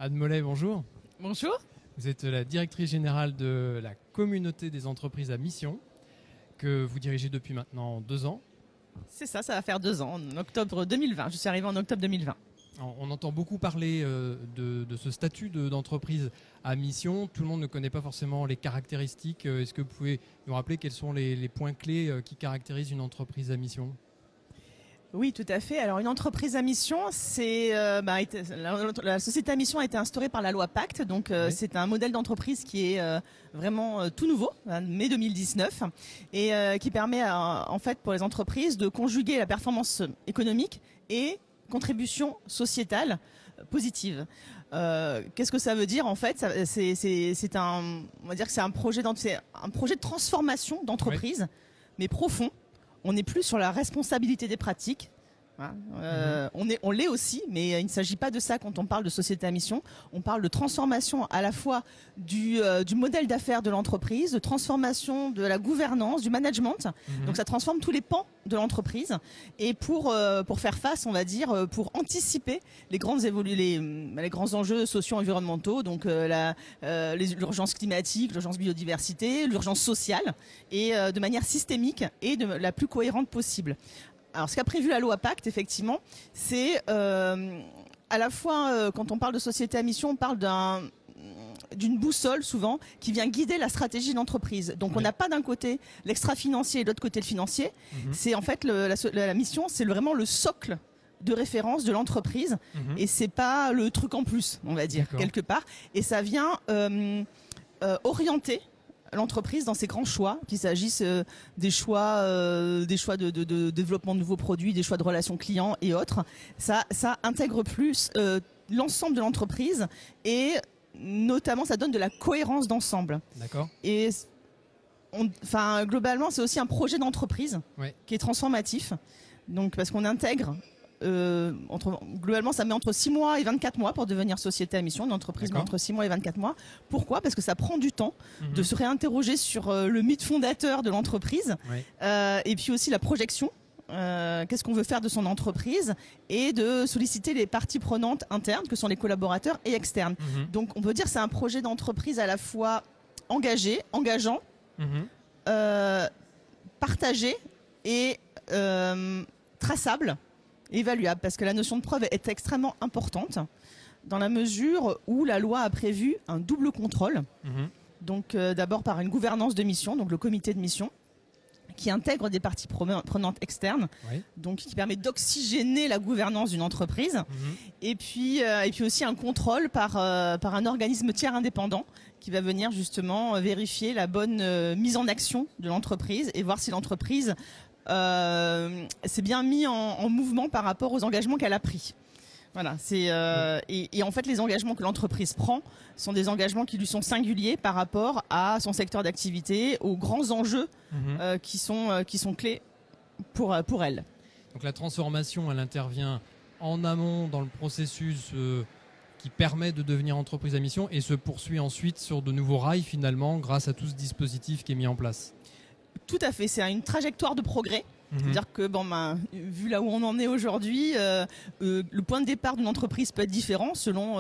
Anne Mollet, bonjour. Bonjour. Vous êtes la directrice générale de la communauté des entreprises à mission que vous dirigez depuis maintenant 2 ans. C'est ça, ça va faire 2 ans, en octobre 2020. Je suis arrivée en octobre 2020. On entend beaucoup parler de ce statut d'entreprise à mission. Tout le monde ne connaît pas forcément les caractéristiques. Est-ce que vous pouvez nous rappeler quels sont les points clés qui caractérisent une entreprise à mission ? Oui, tout à fait. Alors, une entreprise à mission, c'est la société à mission a été instaurée par la loi Pacte. Donc, Oui. c'est un modèle d'entreprise qui est vraiment tout nouveau, mai 2019, et qui permet, en fait, pour les entreprises de conjuguer la performance économique et contribution sociétale positive. Qu'est-ce que ça veut dire en fait? On va dire que c'est un projet de transformation d'entreprise, mais profond. On n'est plus sur la responsabilité des pratiques. On l'est aussi, mais il ne s'agit pas de ça quand on parle de société à mission. On parle de transformation à la fois du modèle d'affaires de l'entreprise, de transformation de la gouvernance, du management. Donc ça transforme tous les pans de l'entreprise. Et pour faire face, on va dire, pour anticiper les grands enjeux socio-environnementaux, donc l'urgence climatique, l'urgence biodiversité, l'urgence sociale, et de manière systémique et de la plus cohérente possible. Alors, ce qu'a prévu la loi Pacte, effectivement, c'est à la fois, quand on parle de société à mission, on parle d'une boussole, souvent, qui vient guider la stratégie de l'entreprise. Donc, on n'a pas d'un côté l'extra-financier et de l'autre côté le financier. C'est en fait, la mission, c'est vraiment le socle de référence de l'entreprise. Et c'est pas le truc en plus, on va dire, quelque part. Et ça vient orienter l'entreprise dans ses grands choix, qu'il s'agisse des choix de développement de nouveaux produits, des choix de relations clients et autres. Ça intègre plus l'ensemble de l'entreprise et notamment ça donne de la cohérence d'ensemble. D'accord. Et globalement, c'est aussi un projet d'entreprise qui est transformatif. Donc parce qu'on intègre globalement, ça met entre 6 mois et 24 mois pour devenir société à mission. Une entreprise met entre 6 mois et 24 mois. Pourquoi? Parce que ça prend du temps de se réinterroger sur le mythe fondateur de l'entreprise et puis aussi la projection. Qu'est-ce qu'on veut faire de son entreprise et de solliciter les parties prenantes internes que sont les collaborateurs et externes. Donc on peut dire que c'est un projet d'entreprise à la fois engageant, partagé et traçable, évaluable, parce que la notion de preuve est extrêmement importante dans la mesure où la loi a prévu un double contrôle. Donc d'abord par une gouvernance de mission, donc le comité de mission, qui intègre des parties prenantes externes, donc qui permet d'oxygéner la gouvernance d'une entreprise, et puis aussi un contrôle par un organisme tiers indépendant qui va venir justement vérifier la bonne mise en action de l'entreprise et voir si l'entreprise s'est bien mis en mouvement par rapport aux engagements qu'elle a pris. Voilà, et en fait les engagements que l'entreprise prend sont des engagements qui lui sont singuliers par rapport à son secteur d'activité, aux grands enjeux qui sont clés pour elle. Donc la transformation, elle intervient en amont dans le processus qui permet de devenir entreprise à mission et se poursuit ensuite sur de nouveaux rails finalement grâce à tout ce dispositif qui est mis en place. Tout à fait, c'est une trajectoire de progrès. C'est-à-dire que, vu là où on en est aujourd'hui, le point de départ d'une entreprise peut être différent selon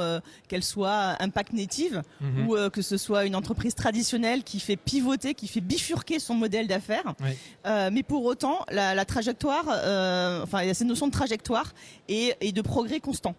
qu'elle soit impact native ou que ce soit une entreprise traditionnelle qui fait pivoter, qui fait bifurquer son modèle d'affaires. Mais pour autant, la trajectoire, il y a cette notion de trajectoire et de progrès constant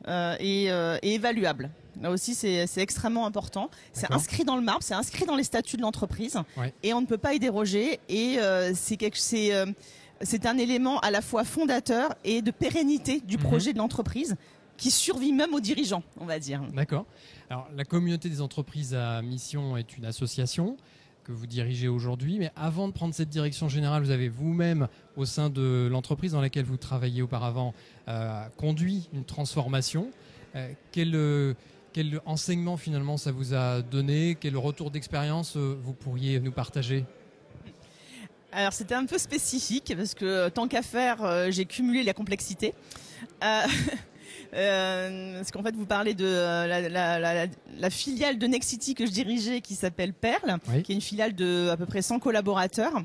et évaluable. Là aussi, c'est extrêmement important. C'est inscrit dans le marbre, c'est inscrit dans les statuts de l'entreprise et on ne peut pas y déroger. Et c'est un élément à la fois fondateur et de pérennité du projet de l'entreprise qui survit même aux dirigeants, on va dire. D'accord. Alors, la communauté des entreprises à mission est une association que vous dirigez aujourd'hui. Mais avant de prendre cette direction générale, vous avez vous-même, au sein de l'entreprise dans laquelle vous travailliez auparavant, conduit une transformation. Quel enseignement finalement ça vous a donné? Quel retour d'expérience vous pourriez nous partager? Alors c'était un peu spécifique parce que tant qu'à faire, j'ai cumulé la complexité. Parce qu'en fait vous parlez de la filiale de Nexity que je dirigeais qui s'appelle Perle, qui est une filiale de à peu près 100 collaborateurs,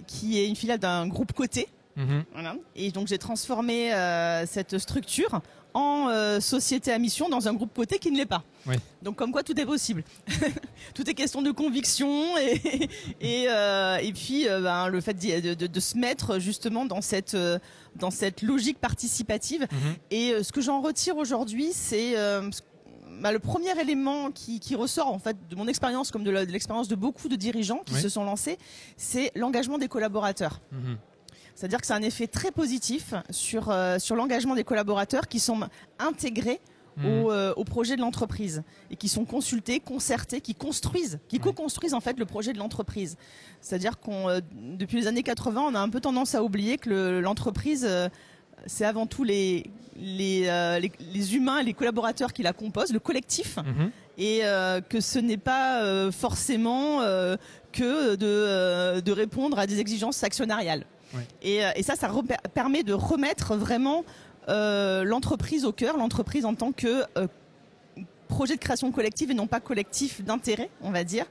qui est une filiale d'un groupe coté Voilà. Et donc j'ai transformé cette structure en société à mission dans un groupe coté qui ne l'est pas. Oui. Donc comme quoi tout est possible. Tout est question de conviction et puis le fait de se mettre justement dans cette logique participative. Et ce que j'en retire aujourd'hui, c'est le premier élément qui ressort en fait de mon expérience comme de l'expérience de beaucoup de dirigeants qui se sont lancés, c'est l'engagement des collaborateurs. C'est-à-dire que c'est un effet très positif sur l'engagement des collaborateurs qui sont intégrés au projet de l'entreprise et qui sont consultés, concertés, qui co-construisent en fait le projet de l'entreprise. C'est-à-dire depuis les années 80, on a un peu tendance à oublier que l'entreprise, c'est avant tout les humains et les collaborateurs qui la composent, le collectif, et que ce n'est pas forcément que de répondre à des exigences actionnariales. Et ça permet de remettre vraiment l'entreprise au cœur, l'entreprise en tant que projet de création collective et non pas collectif d'intérêt, on va dire,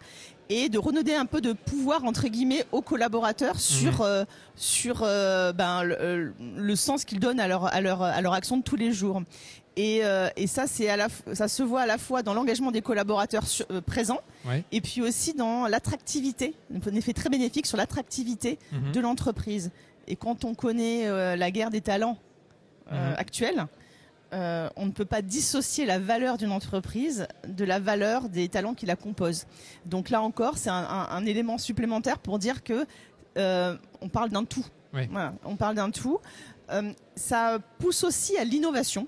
et de redonner un peu de pouvoir entre guillemets aux collaborateurs sur le sens qu'ils donnent à leur action de tous les jours. Et ça, ça se voit à la fois dans l'engagement des collaborateurs présents, et puis aussi dans l'attractivité, un effet très bénéfique sur l'attractivité de l'entreprise. Et quand on connaît la guerre des talents actuelle, on ne peut pas dissocier la valeur d'une entreprise de la valeur des talents qui la composent. Donc là encore, c'est un élément supplémentaire pour dire que on parle d'un tout. Voilà, on parle d'un tout. Ça pousse aussi à l'innovation.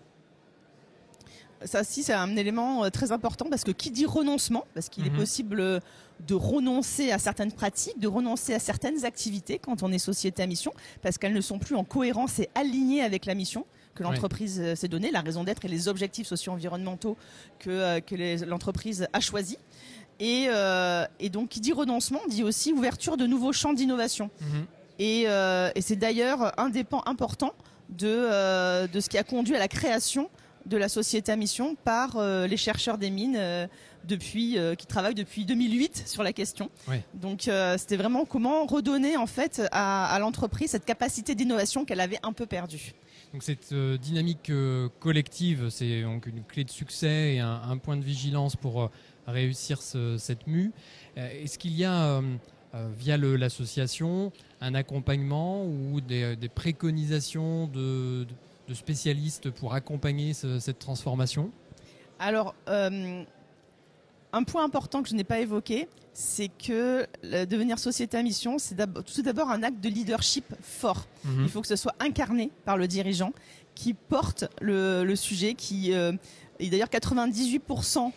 Ça aussi, c'est un élément très important parce que qui dit renoncement, parce qu'il est possible de renoncer à certaines pratiques, de renoncer à certaines activités quand on est société à mission, parce qu'elles ne sont plus en cohérence et alignées avec la mission que l'entreprise s'est donnée, la raison d'être et les objectifs socio-environnementaux que l'entreprise a choisis. Et donc, qui dit renoncement, dit aussi ouverture de nouveaux champs d'innovation. Et c'est d'ailleurs un des pans importants de ce qui a conduit à la création de la société à mission par les chercheurs des mines qui travaillent depuis 2008 sur la question. Donc c'était vraiment comment redonner en fait à l'entreprise cette capacité d'innovation qu'elle avait un peu perdue. Donc cette dynamique collective, c'est donc une clé de succès et un point de vigilance pour réussir cette mue. Est-ce qu'il y a via l'association un accompagnement ou des préconisations de spécialistes pour accompagner cette transformation? Alors, un point important que je n'ai pas évoqué, c'est que devenir société à mission, c'est tout d'abord un acte de leadership fort. Il faut que ce soit incarné par le dirigeant qui porte le sujet, et d'ailleurs 98% dans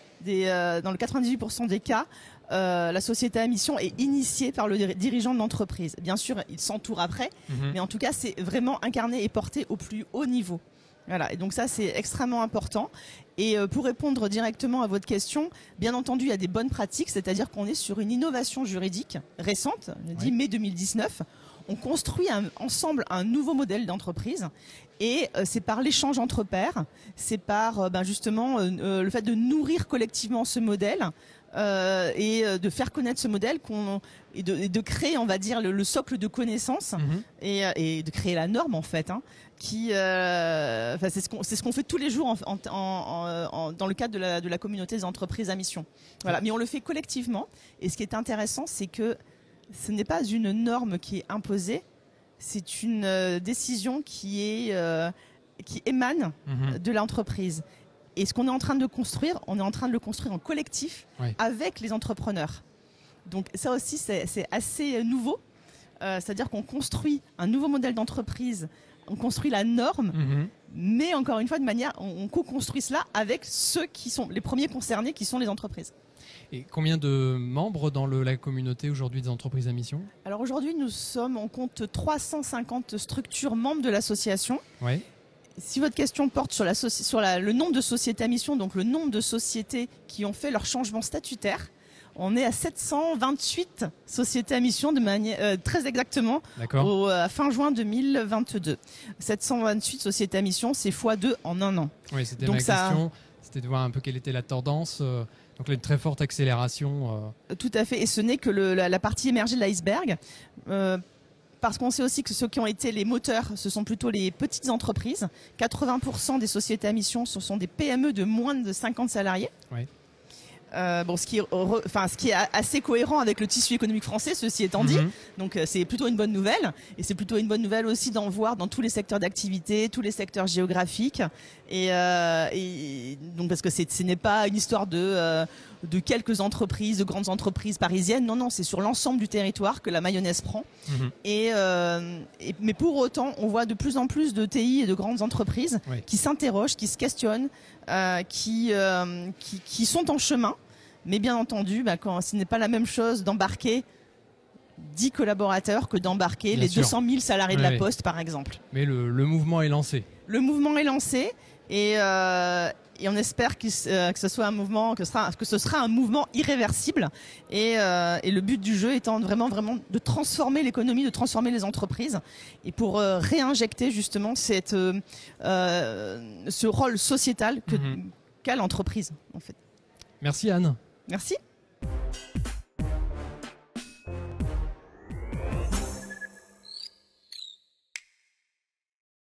le 98% des cas, la société à mission est initiée par le dirigeant de l'entreprise. Bien sûr, il s'entoure après, mais en tout cas, c'est vraiment incarné et porté au plus haut niveau. Voilà, et donc ça, c'est extrêmement important. Et pour répondre directement à votre question, bien entendu, il y a des bonnes pratiques, c'est-à-dire qu'on est sur une innovation juridique récente, je dis mai 2019. On construit ensemble un nouveau modèle d'entreprise. Et c'est par l'échange entre pairs, c'est par justement le fait de nourrir collectivement ce modèle et de faire connaître ce modèle et de créer, on va dire, le socle de connaissances et de créer la norme en fait. C'est ce qu'on fait tous les jours dans le cadre de la communauté des entreprises à mission. Voilà, mais on le fait collectivement. Et ce qui est intéressant, c'est que ce n'est pas une norme qui est imposée. C'est une décision qui émane de l'entreprise. Et ce qu'on est en train de construire, on est en train de le construire en collectif avec les entrepreneurs. Donc ça aussi, c'est assez nouveau. C'est-à-dire qu'on construit un nouveau modèle d'entreprise, on construit la norme, mais encore une fois, on co-construit cela avec ceux qui sont les premiers concernés, qui sont les entreprises. Et combien de membres dans la communauté aujourd'hui des entreprises à mission? Alors aujourd'hui, on compte 350 structures membres de l'association. Si votre question porte sur le nombre de sociétés à mission, donc le nombre de sociétés qui ont fait leur changement statutaire, on est à 728 sociétés à mission de manière très exactement à fin juin 2022. 728 sociétés à mission, c'est x2 en un an. Oui, c'était ma question. C'était de voir un peu quelle était la tendance. Donc une très forte accélération. Tout à fait. Et ce n'est que la partie émergée de l'iceberg. parce qu'on sait aussi que ceux qui ont été les moteurs, ce sont plutôt les petites entreprises. 80% des sociétés à mission, ce sont des PME de moins de 50 salariés. Oui. Ce qui est assez cohérent avec le tissu économique français, ceci étant dit. Donc c'est plutôt une bonne nouvelle. Et c'est plutôt une bonne nouvelle aussi d'en voir dans tous les secteurs d'activité, tous les secteurs géographiques. Et donc parce que ce n'est pas une histoire de quelques entreprises, de grandes entreprises parisiennes. Non, c'est sur l'ensemble du territoire que la mayonnaise prend. Mais pour autant, on voit de plus en plus de TI et de grandes entreprises qui s'interrogent, qui se questionnent, qui sont en chemin. Mais bien entendu, ce n'est pas la même chose d'embarquer 10 collaborateurs que d'embarquer les 200 000 salariés de la Poste, par exemple. Mais le mouvement est lancé. Le mouvement est lancé et on espère que ce soit un mouvement, que ce sera un mouvement irréversible. Et le but du jeu étant vraiment de transformer l'économie, de transformer les entreprises, et pour réinjecter justement ce rôle sociétal qu'a l'entreprise, en fait. Merci Anne. Merci.